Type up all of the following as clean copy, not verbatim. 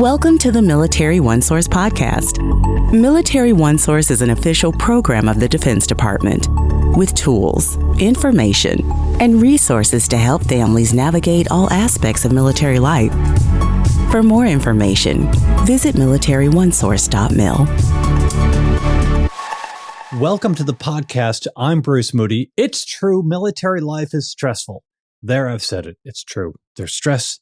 Welcome to the Military OneSource Podcast. Military OneSource is an official program of the Defense Department with tools, information, and resources to help families navigate all aspects of military life. For more information, visit MilitaryOneSource.mil. Welcome to the podcast. I'm Bruce Moody. It's true, military life is stressful. There, I've said it. It's true. There's stress,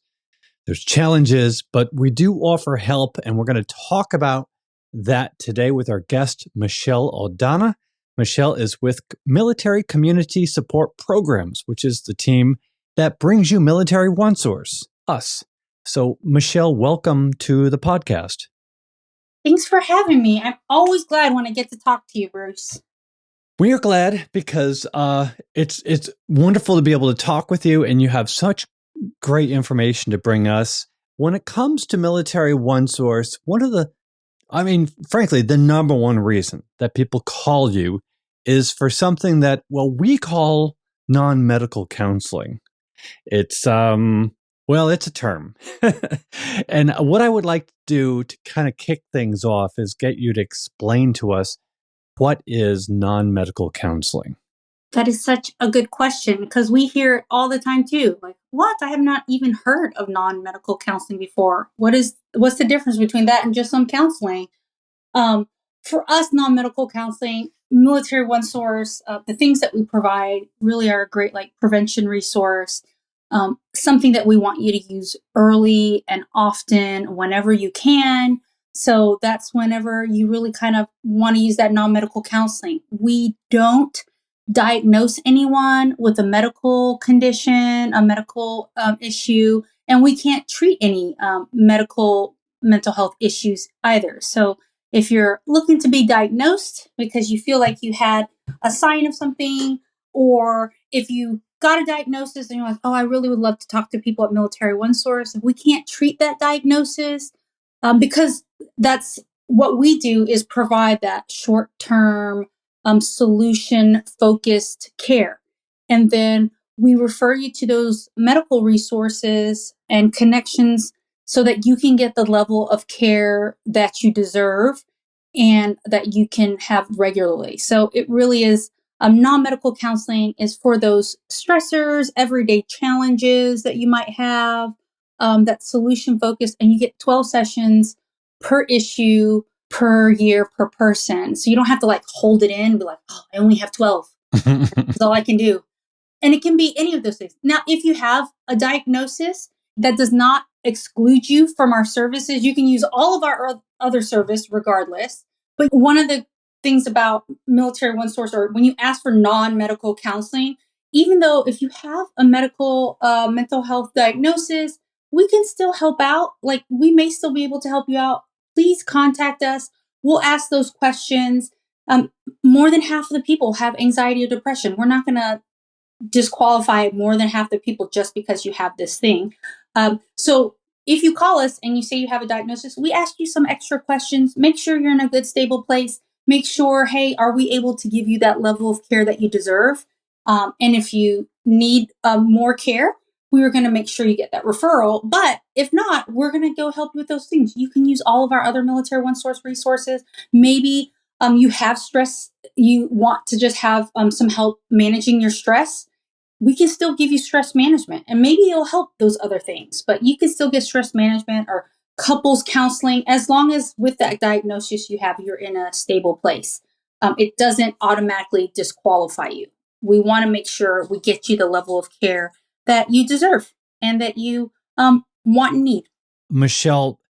there's challenges, but we do offer help, and we're going to talk about that today with our guest, Michelle Aldana. Michelle is with Military Community Support Programs, which is the team that brings you Military OneSource, us. So, Michelle, welcome to the podcast. Thanks for having me. I'm always glad when I get to talk to you, Bruce. We are glad because it's wonderful to be able to talk with you, and you have such great information to bring us. When it comes to Military OneSource, frankly, the number one reason that people call you is for something that, we call non-medical counseling. It's it's a term. And what I would like to do to kind of kick things off is get you to explain to us what is non-medical counseling. That is such a good question because we hear it all the time too. Like, what? I have not even heard of non-medical counseling before. What's the difference between that and just some counseling? For us, non-medical counseling, Military OneSource, the things that we provide really are a great prevention resource. Something that we want you to use early and often whenever you can. So that's whenever you really kind of want to use that non-medical counseling. We don't diagnose anyone with a medical condition, a medical issue, and we can't treat any mental health issues either. So if you're looking to be diagnosed because you feel like you had a sign of something, or if you got a diagnosis and you're like, I really would love to talk to people at Military OneSource, we can't treat that diagnosis because that's what we do is provide that short-term solution-focused care. And then we refer you to those medical resources and connections so that you can get the level of care that you deserve and that you can have regularly. So it really is non-medical counseling is for those stressors, everyday challenges that you might have, that solution-focused, and you get 12 sessions per issue, per year, per person. So you don't have to hold it in and be like, I only have 12. That's all I can do. And it can be any of those things. Now, if you have a diagnosis, that does not exclude you from our services. You can use all of our other service regardless. But one of the things about Military OneSource, or when you ask for non-medical counseling, even though if you have a medical mental health diagnosis, we can still help out. We may still be able to help you out. Please contact us. We'll ask those questions. More than half of the people have anxiety or depression. We're not going to disqualify more than half the people just because you have this thing. So if you call us and you say you have a diagnosis, we ask you some extra questions. Make sure you're in a good, stable place. Make sure, hey, are we able to give you that level of care that you deserve? And if you need more care, we were going to make sure you get that referral. But if not, we're going to go help you with those things. You can use all of our other Military OneSource resources. Maybe you have stress. You want to just have some help managing your stress. We can still give you stress management, and maybe it'll help those other things. But you can still get stress management or couples counseling as long as with that diagnosis you're in a stable place. It doesn't automatically disqualify you. We want to make sure we get you the level of care that you deserve and that you want and need. Michelle,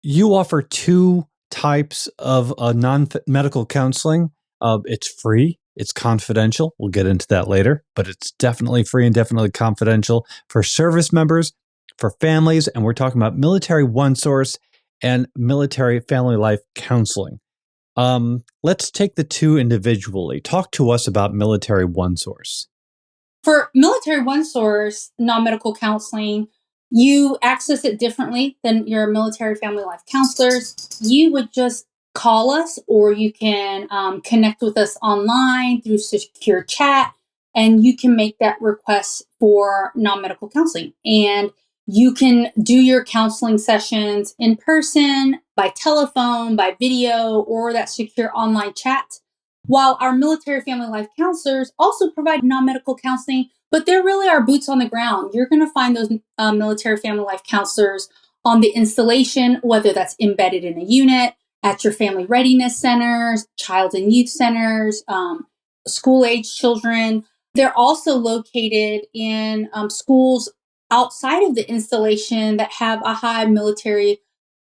you offer two types of non-medical counseling. It's free. It's confidential. We'll get into that later, but it's definitely free and definitely confidential for service members, for families, and we're talking about Military OneSource and Military Family Life Counseling. Let's take the two individually. Talk to us about Military OneSource. For Military OneSource non-medical counseling, you access it differently than your military family life counselors. You would just call us, or you can connect with us online through secure chat, and you can make that request for non-medical counseling. And You can do your counseling sessions in person, by telephone, by video, or that secure online chat. While our military family life counselors also provide non-medical counseling, but they're really our boots on the ground. You're going to find those military family life counselors on the installation, whether that's embedded in a unit, at your family readiness centers, child and youth centers, school-age children. They're also located in schools outside of the installation that have a high military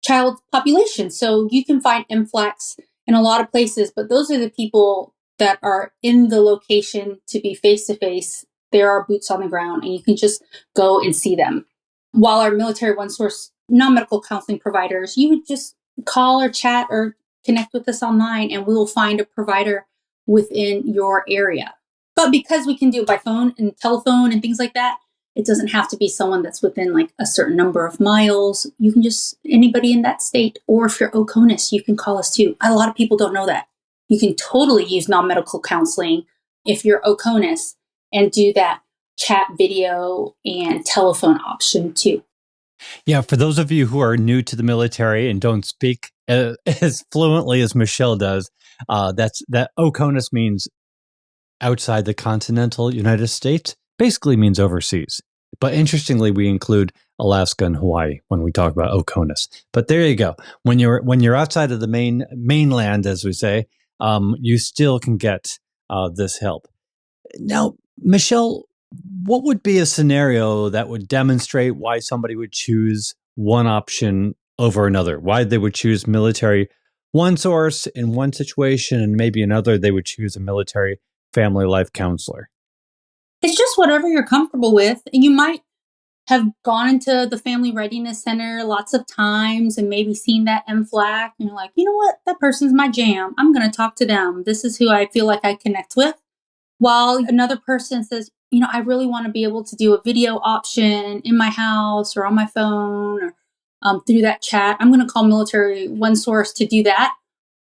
child population. So you can find MFLACs in a lot of places, but those are the people that are in the location to be face-to-face. There are boots on the ground, and you can just go and see them. While our Military OneSource non-medical counseling providers, you would just call or chat or connect with us online, and we will find a provider within your area. But because we can do it by phone and telephone and things like that, it doesn't have to be someone that's within like a certain number of miles. You can just, anybody in that state, or if you're Oconus, you can call us too. A lot of people don't know that. You can totally use non-medical counseling if you're Oconus and do that chat, video, and telephone option too. Yeah, for those of you who are new to the military and don't speak as fluently as Michelle does, that Oconus means outside the continental United States, basically means overseas. But interestingly, we include Alaska and Hawaii when we talk about Oconus. But there you go. When you're outside of the mainland, as we say, you still can get this help. Now, Michelle, what would be a scenario that would demonstrate why somebody would choose one option over another? Why they would choose Military OneSource in one situation, and maybe another they would choose a military family life counselor? It's just whatever you're comfortable with. And you might have gone into the Family Readiness Center lots of times and maybe seen that MFLAC, and you're like, you know what? That person's my jam. I'm going to talk to them. This is who I feel like I connect with. While another person says, you know, I really want to be able to do a video option in my house or on my phone or through that chat. I'm going to call Military OneSource to do that.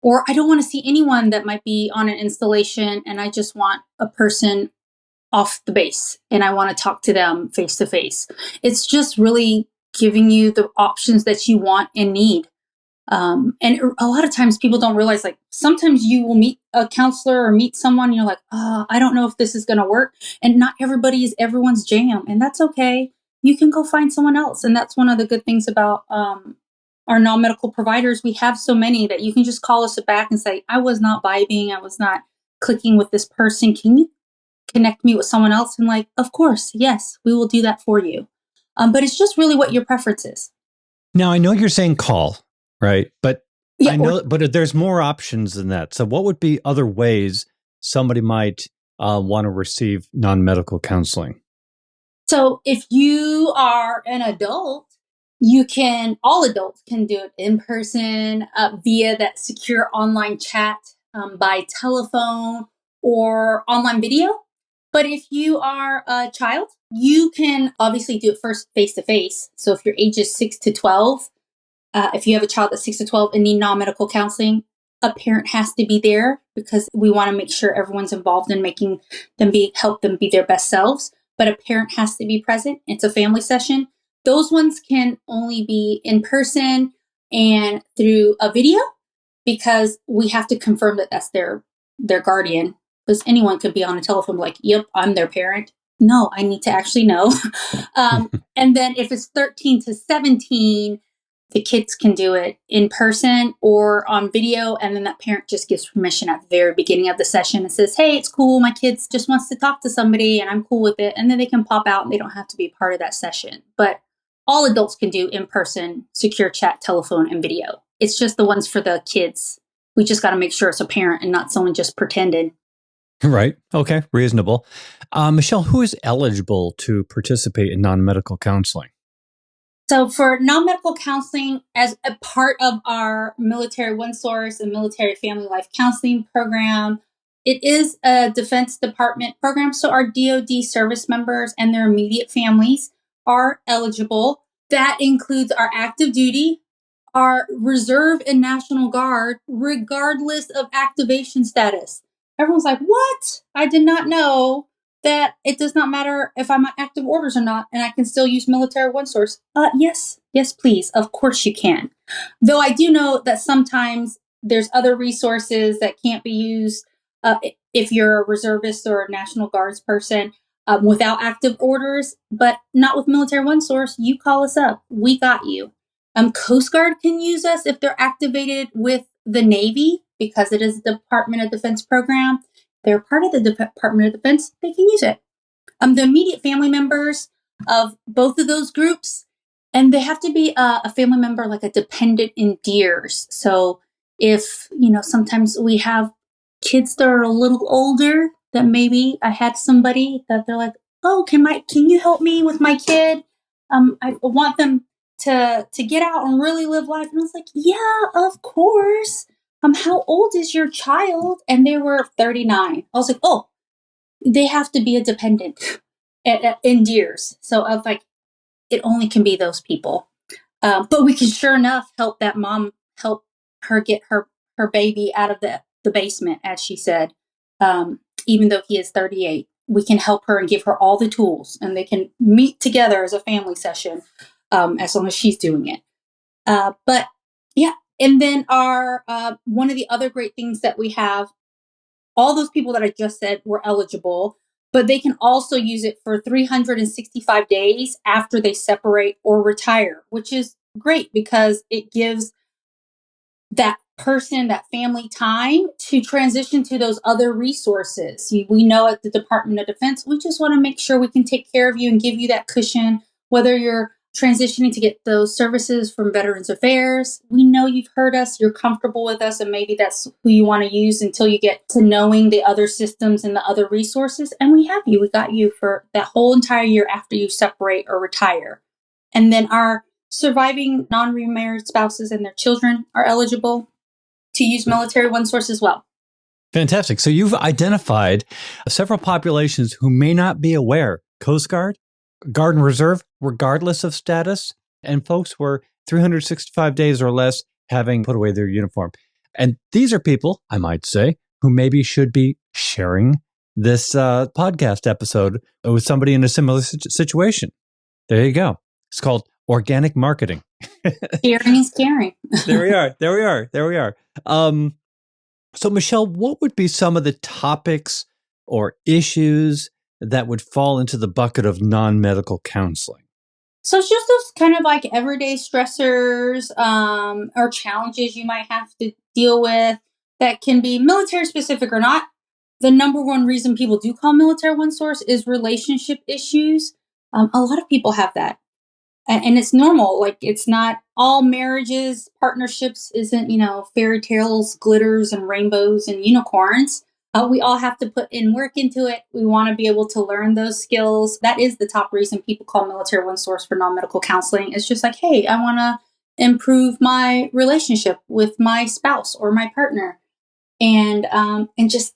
Or I don't want to see anyone that might be on an installation, and I just want a person off the base and I want to talk to them face to face. It's just really giving you the options that you want and need. And a lot of times people don't realize, like, sometimes you will meet a counselor or meet someone and you're like, I don't know if this is going to work. And not everybody is everyone's jam. And that's okay. You can go find someone else. And that's one of the good things about our non-medical providers. We have so many that you can just call us back and say, I was not vibing. I was not clicking with this person. Can you connect me with someone else? And like, of course, yes, we will do that for you. But it's just really what your preference is. Now, I know you're saying call, right? But Yeah, I know, but there's more options than that. So what would be other ways somebody might want to receive non-medical counseling? So if you are an adult, all adults can do it in person via that secure online chat, by telephone or online video. But if you are a child, you can obviously do it first face to face. So if your age is 6 to 12, if you have a child that's 6 to 12 and need non-medical counseling, a parent has to be there because we want to make sure everyone's involved in making them help them be their best selves. But a parent has to be present. It's a family session. Those ones can only be in person and through a video because we have to confirm that that's their guardian. Because anyone could be on a telephone like, yep, I'm their parent. No, I need to actually know. And then if it's 13 to 17, the kids can do it in person or on video. And then that parent just gives permission at the very beginning of the session and says, hey, it's cool. My kids just wants to talk to somebody and I'm cool with it. And then they can pop out and they don't have to be part of that session. But all adults can do in person, secure chat, telephone, and video. It's just the ones for the kids. We just got to make sure it's a parent and not someone just pretending. Right. Okay. Reasonable. Michelle, who is eligible to participate in non-medical counseling? So for non-medical counseling, as a part of our Military OneSource and Military Family Life Counseling program, it is a Defense Department program. So our DoD service members and their immediate families are eligible. That includes our active duty, our Reserve and National Guard, regardless of activation status. Everyone's like, what? I did not know that it does not matter if I'm on active orders or not, and I can still use Military OneSource? Yes, please. Of course you can. Though I do know that sometimes there's other resources that can't be used if you're a reservist or a National Guards person without active orders, but not with Military OneSource. You call us up. We got you. Coast Guard can use us if they're activated with the Navy because it is a Department of Defense program. They're part of the Department of Defense. They can use it. The immediate family members of both of those groups, and they have to be a family member, like a dependent in DEERS. So if, sometimes we have kids that are a little older, that maybe I had somebody that they're like, oh, can you help me with my kid? I want them to get out and really live life. And I was like, yeah, of course. How old is your child? And they were 39. I was like, oh, they have to be a dependent in DEERS. So I was like, it only can be those people. But we can sure enough help that mom, help her get her baby out of the basement, as she said. Even though he is 38, we can help her and give her all the tools, and they can meet together as a family session, as long as she's doing it. But yeah. And then our one of the other great things that we have, all those people that I just said were eligible, but they can also use it for 365 days after they separate or retire, which is great because it gives that person, that family, time to transition to those other resources. We know at the Department of Defense, we just want to make sure we can take care of you and give you that cushion, whether you're transitioning to get those services from Veterans Affairs. We know you've heard us, you're comfortable with us, and maybe that's who you want to use until you get to knowing the other systems and the other resources. And we have you. We got you for that whole entire year after you separate or retire. And then our surviving non-remarried spouses and their children are eligible to use Military OneSource as well. Fantastic. So you've identified several populations who may not be aware. Coast Guard, Guard and Reserve, regardless of status, and folks were 365 days or less having put away their uniform. And these are people, I might say, who maybe should be sharing this podcast episode with somebody in a similar situation. There you go. It's called organic marketing. Sharing is caring. There we are. So Michelle, what would be some of the topics or issues that would fall into the bucket of non-medical counseling? So it's just those kind of like everyday stressors or challenges you might have to deal with that can be military specific or not. The number one reason people do call Military OneSource is relationship issues. A lot of people have that. And it's normal. Like, it's not all marriages, partnerships isn't, fairy tales, glitters and rainbows and unicorns. We all have to put in work into it. We want to be able to learn those skills. That is the top reason people call Military OneSource for non-medical counseling. It's just like, hey, I want to improve my relationship with my spouse or my partner. And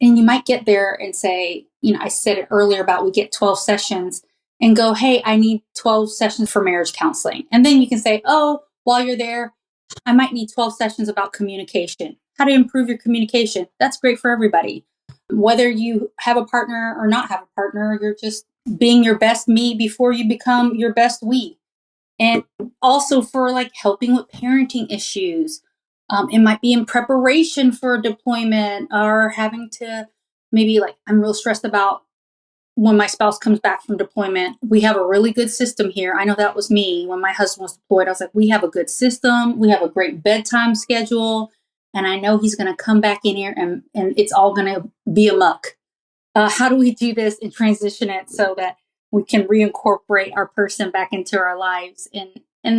you might get there and say, I said it earlier about we get 12 sessions and go, hey, I need 12 sessions for marriage counseling. And then you can say, oh, while you're there, I might need 12 sessions about communication. How to improve your communication. That's great for everybody. Whether you have a partner or not have a partner, you're just being your best me before you become your best we. And also for like helping with parenting issues. It might be in preparation for a deployment or having to maybe like, I'm real stressed about when my spouse comes back from deployment. We have a really good system here. I know that was me when my husband was deployed. I was like, we have a good system. We have a great bedtime schedule. And I know he's going to come back in here and it's all going to be a muck. How do we do this and transition it so that we can reincorporate our person back into our lives in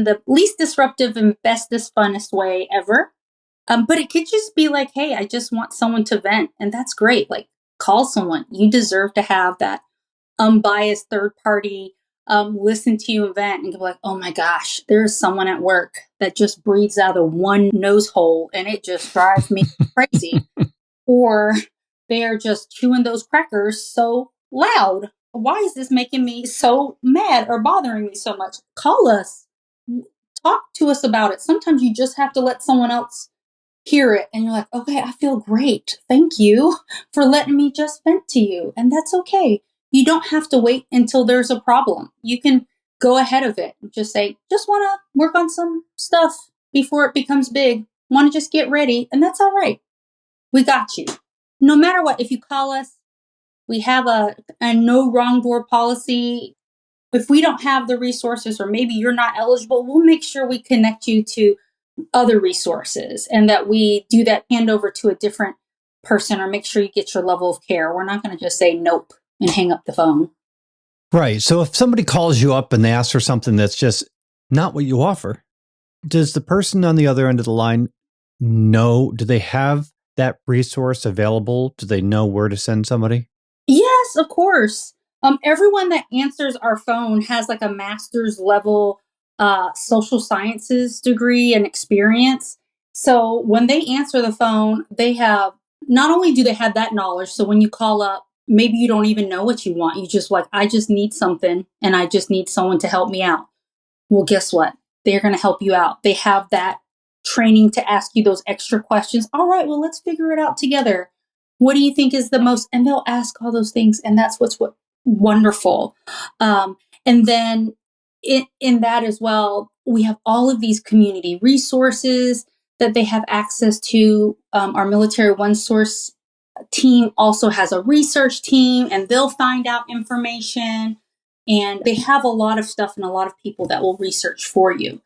the least disruptive and bestest, funnest way ever? But it could just be like, hey, I just want someone to vent. And that's great. Like, call someone. You deserve to have that unbiased third party listen to you and vent and be like, oh my gosh, there's someone at work that just breathes out of one nose hole and it just drives me crazy. Or they're just chewing those crackers so loud. Why is this making me so mad or bothering me so much? Call us. Talk to us about it. Sometimes you just have to let someone else hear it and you're like, okay, I feel great. Thank you for letting me just vent to you. And that's okay. You don't have to wait until there's a problem. You can go ahead of it. Just say, just want to work on some stuff before it becomes big. Want to just get ready. And that's all right. We got you. No matter what, if you call us, we have a no wrong door policy. If we don't have the resources or maybe you're not eligible, we'll make sure we connect you to other resources and that we do that handover to a different person or make sure you get your level of care. We're not going to just say nope and hang up the phone. Right. So if somebody calls you up and they ask for something that's just not what you offer, does the person on the other end of the line know? Do they have that resource available? Do they know where to send somebody? Yes, of course. Everyone that answers our phone has like a master's level social sciences degree and experience. So when they answer the phone, they have not only do they have that knowledge. So when you call up, maybe you don't even know what you want. You just like, I just need something and I just need someone to help me out. Well, guess what? They're going to help you out. They have that training to ask you those extra questions. All right, well, let's figure it out together. What do you think is the most? And they'll ask all those things. And that's what's wonderful. And then in that as well, we have all of these community resources that they have access to. Our Military OneSource team also has a research team and they'll find out information. And they have a lot of stuff and a lot of people that will research for you.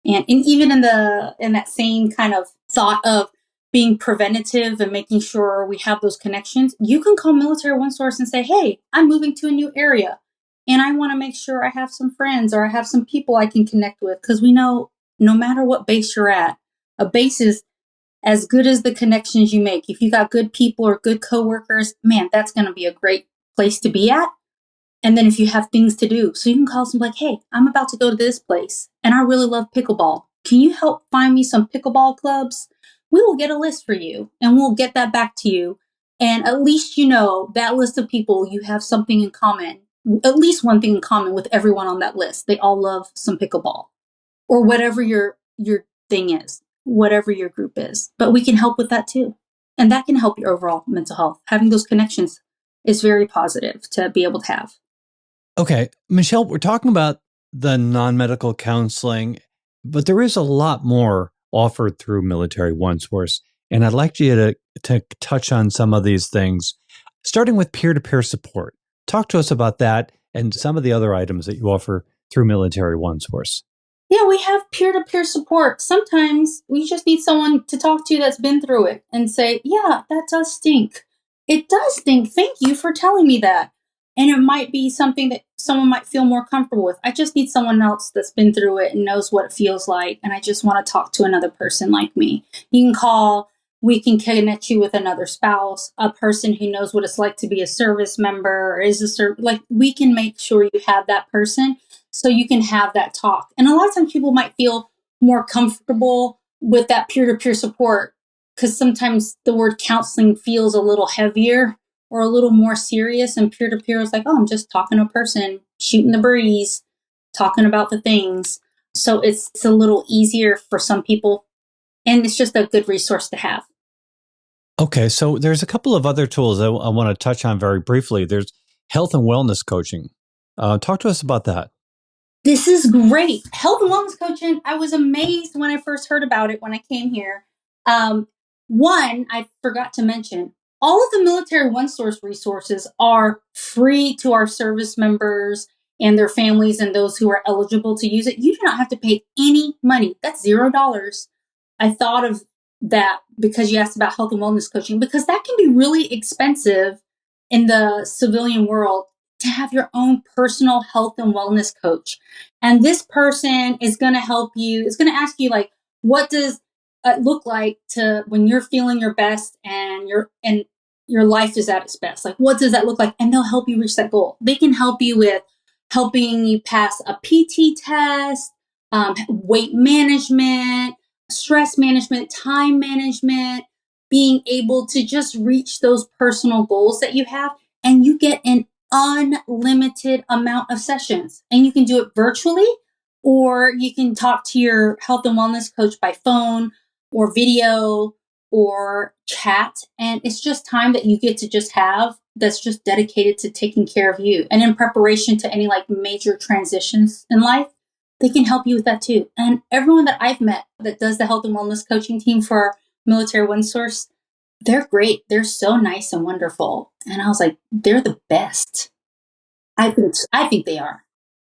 And even in that same kind of thought of being preventative and making sure we have those connections, you can call Military OneSource and say, hey, I'm moving to a new area and I want to make sure I have some friends or I have some people I can connect with. Because we know no matter what base you're at, a base is as good as the connections you make. If you got good people or good coworkers, man, that's going to be a great place to be at. And then if you have things to do, so you can call somebody like, hey, I'm about to go to this place and I really love pickleball. Can you help find me some pickleball clubs? We will get a list for you and we'll get that back to you. And at least you know that list of people, you have something in common, at least one thing in common with everyone on that list. They all love some pickleball or whatever your thing is, whatever your group is. But we can help with that too. And that can help your overall mental health. Having those connections is very positive to be able to have. Okay, Michelle, we're talking about the non-medical counseling, but there is a lot more offered through Military OneSource. And I'd like you to touch on some of these things, starting with peer-to-peer support. Talk to us about that and some of the other items that you offer through Military OneSource. Yeah, we have peer-to-peer support. Sometimes we just need someone to talk to that's been through it and say, yeah, that does stink. It does stink. Thank you for telling me that. And it might be something that someone might feel more comfortable with. I just need someone else that's been through it and knows what it feels like. And I just want to talk to another person like me. You can call. We can connect you with another spouse, a person who knows what it's like to be a service member or is we can make sure you have that person so you can have that talk. And a lot of times people might feel more comfortable with that peer-to-peer support because sometimes the word counseling feels a little heavier or a little more serious, and peer-to-peer is like, oh, I'm just talking to a person, shooting the breeze, talking about the things. So it's a little easier for some people, and it's just a good resource to have. Okay, so there's a couple of other tools I want to touch on very briefly. There's health and wellness coaching. Talk to us about that. This is great. Health and wellness coaching, I was amazed when I first heard about it when I came here. One, I forgot to mention, all of the Military OneSource resources are free to our service members and their families and those who are eligible to use it. You do not have to pay any money. That's $0. I thought of that because you asked about health and wellness coaching, because that can be really expensive in the civilian world to have your own personal health and wellness coach. And this person is going to help you. It's going to ask you, like, what does it look like to when you're feeling your best and your life is at its best? Like, what does that look like? And they'll help you reach that goal. They can help you with helping you pass a PT test, weight management, stress management, time management, being able to just reach those personal goals that you have. And you get an unlimited amount of sessions, and you can do it virtually, or you can talk to your health and wellness coach by phone or video, or chat. And it's just time that you get to just have that's just dedicated to taking care of you. And in preparation to any like major transitions in life, they can help you with that too. And everyone that I've met that does the health and wellness coaching team for Military OneSource, they're great. They're so nice and wonderful. And I was like, they're the best. I think they are.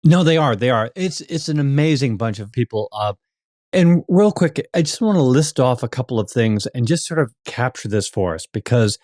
No, they are. They are. It's an amazing bunch of people. And real quick, I just want to list off a couple of things and just sort of capture this for us, because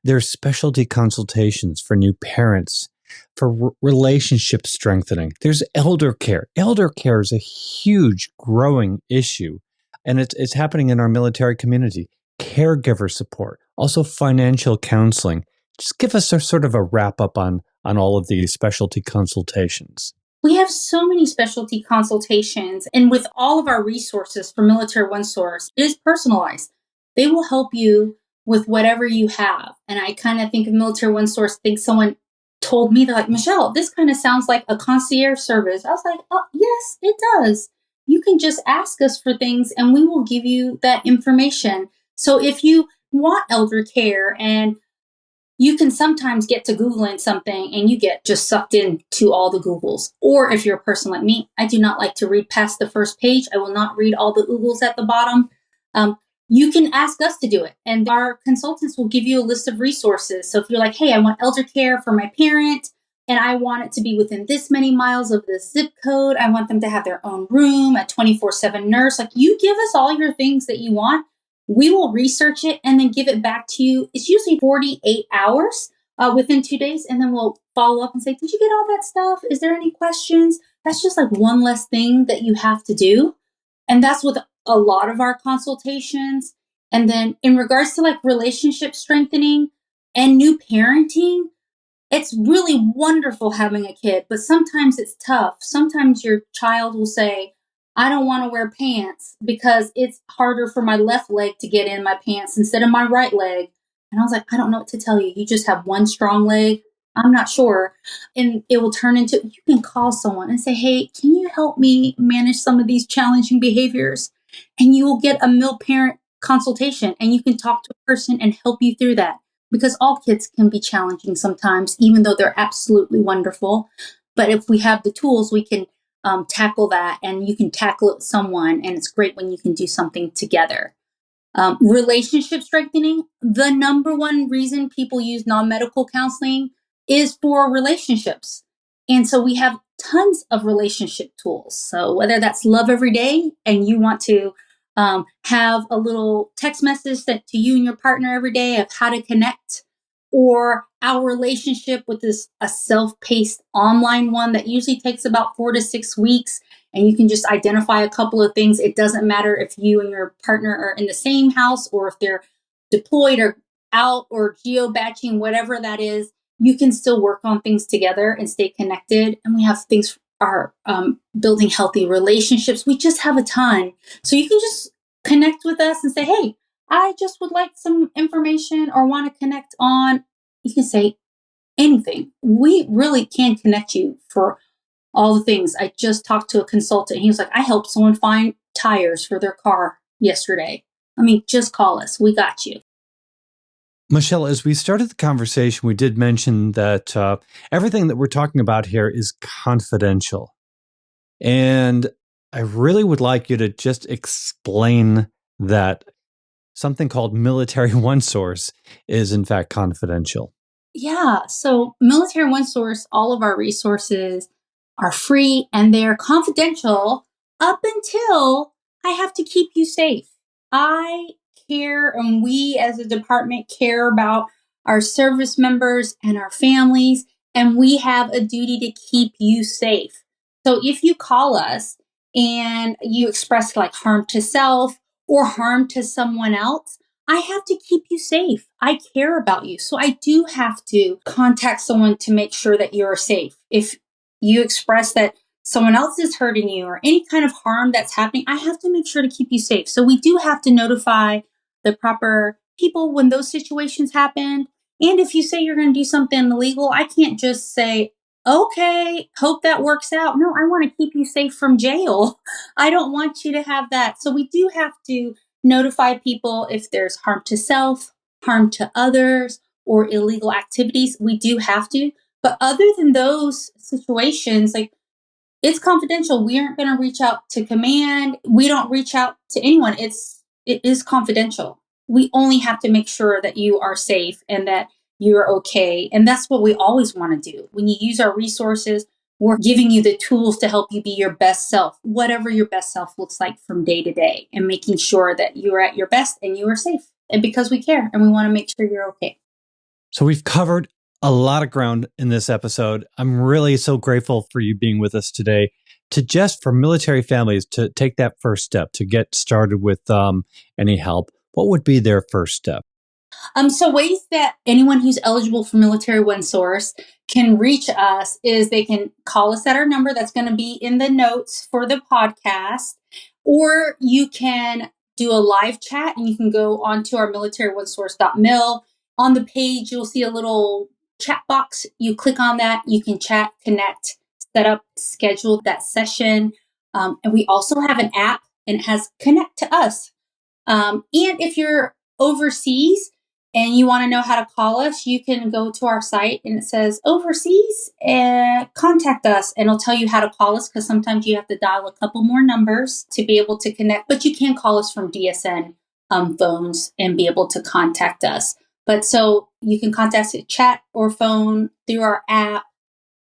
there's specialty consultations for new parents, for relationship strengthening. There's elder care. Elder care is a huge growing issue, and it's happening in our military community. Caregiver support, also financial counseling. Just give us a sort of a wrap up on all of these specialty consultations. We have so many specialty consultations, and with all of our resources for Military OneSource, it is personalized. They will help you with whatever you have. And I kind of think of Military OneSource, think someone told me, they're like, Michelle, this kind of sounds like a concierge service. I was like, oh, yes, it does. You can just ask us for things and we will give you that information. So if you want elder care, and you can sometimes get to Googling something and you get just sucked into all the Googles. Or if you're a person like me, I do not like to read past the first page. I will not read all the Googles at the bottom. You can ask us to do it. And our consultants will give you a list of resources. So if you're like, hey, I want elder care for my parent, and I want it to be within this many miles of the zip code. I want them to have their own room, a 24/7 nurse. Like, you give us all your things that you want. We will research it and then give it back to you. It's usually 48 hours within 2 days. And then we'll follow up and say, did you get all that stuff? Is there any questions? That's just like one less thing that you have to do. And that's with a lot of our consultations. And then in regards to like relationship strengthening and new parenting, it's really wonderful having a kid, but sometimes it's tough. Sometimes your child will say, I don't want to wear pants because it's harder for my left leg to get in my pants instead of my right leg. And I was like, I don't know what to tell you. You just have one strong leg. I'm not sure. And it will turn into, you can call someone and say, hey, can you help me manage some of these challenging behaviors? And you will get a mil parent consultation, and you can talk to a person and help you through that, because all kids can be challenging sometimes, even though they're absolutely wonderful. But if we have the tools, we can tackle that, and you can tackle it with someone. And it's great when you can do something together. Relationship strengthening, the number one reason people use non-medical counseling is for relationships. And so we have tons of relationship tools. So whether that's Love Every Day, and you want to have a little text message sent to you and your partner every day of how to connect, or our relationship with a self-paced online one that usually takes about 4 to 6 weeks. And you can just identify a couple of things. It doesn't matter if you and your partner are in the same house, or if they're deployed or out or geo-batching, whatever that is, you can still work on things together and stay connected. And we have things are building healthy relationships. We just have a ton. So you can just connect with us and say, hey, I just would like some information or want to connect on. You can say anything. We really can connect you for all the things. I just talked to a consultant. He was like, I helped someone find tires for their car yesterday. I mean, just call us. We got you. Michelle, as we started the conversation, we did mention that everything that we're talking about here is confidential. And I really would like you to just explain that something called Military OneSource is in fact confidential. Yeah. So Military OneSource, all of our resources are free and they're confidential up until I have to keep you safe. I care, and we as a department care about our service members and our families, and we have a duty to keep you safe. So if you call us and you express like harm to self or harm to someone else, I have to keep you safe. I care about you. So I do have to contact someone to make sure that you're safe. If you express that someone else is hurting you or any kind of harm that's happening, I have to make sure to keep you safe. So we do have to notify the proper people when those situations happen. And if you say you're going to do something illegal, I can't just say, okay, hope that works out. No, I want to keep you safe from jail. I don't want you to have that. So we do have to notify people if there's harm to self, harm to others, or illegal activities. We do have to. But other than those situations, like, it's confidential. We aren't going to reach out to command. We don't reach out to anyone. It is confidential. We only have to make sure that you are safe and that you're okay. And that's what we always want to do. When you use our resources, we're giving you the tools to help you be your best self, whatever your best self looks like from day to day, and making sure that you are at your best and you are safe. And because we care and we want to make sure you're okay. So we've covered a lot of ground in this episode. I'm really so grateful for you being with us today, to just for military families to take that first step, to get started with any help. What would be their first step? So ways that anyone who's eligible for Military OneSource can reach us is they can call us at our number that's going to be in the notes for the podcast, or you can do a live chat and you can go onto our MilitaryOneSource.mil. On the page, you'll see a little chat box. You click on that, you can chat, connect, set up, schedule that session. And we also have an app, and it has Connect to Us. And if you're overseas and you want to know how to call us, you can go to our site and it says overseas and contact us, and it'll tell you how to call us, because sometimes you have to dial a couple more numbers to be able to connect, but you can call us from DSN phones and be able to contact us. But so you can contact us, chat or phone through our app,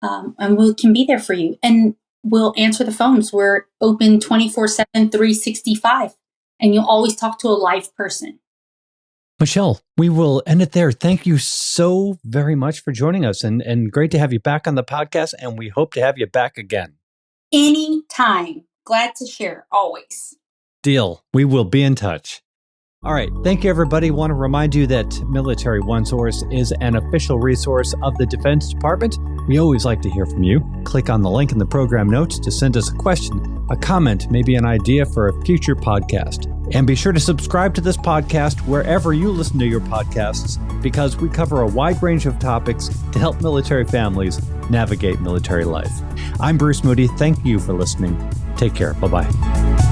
and we can be there for you. And we'll answer the phones. We're open 24/7, 365, and you'll always talk to a live person. Michelle, we will end it there. Thank you so very much for joining us, and great to have you back on the podcast, and we hope to have you back again. Anytime. Glad to share, always. Deal. We will be in touch. All right. Thank you, everybody. Want to remind you that Military OneSource is an official resource of the Defense Department. We always like to hear from you. Click on the link in the program notes to send us a question, a comment, maybe an idea for a future podcast. And be sure to subscribe to this podcast wherever you listen to your podcasts, because we cover a wide range of topics to help military families navigate military life. I'm Bruce Moody. Thank you for listening. Take care. Bye-bye.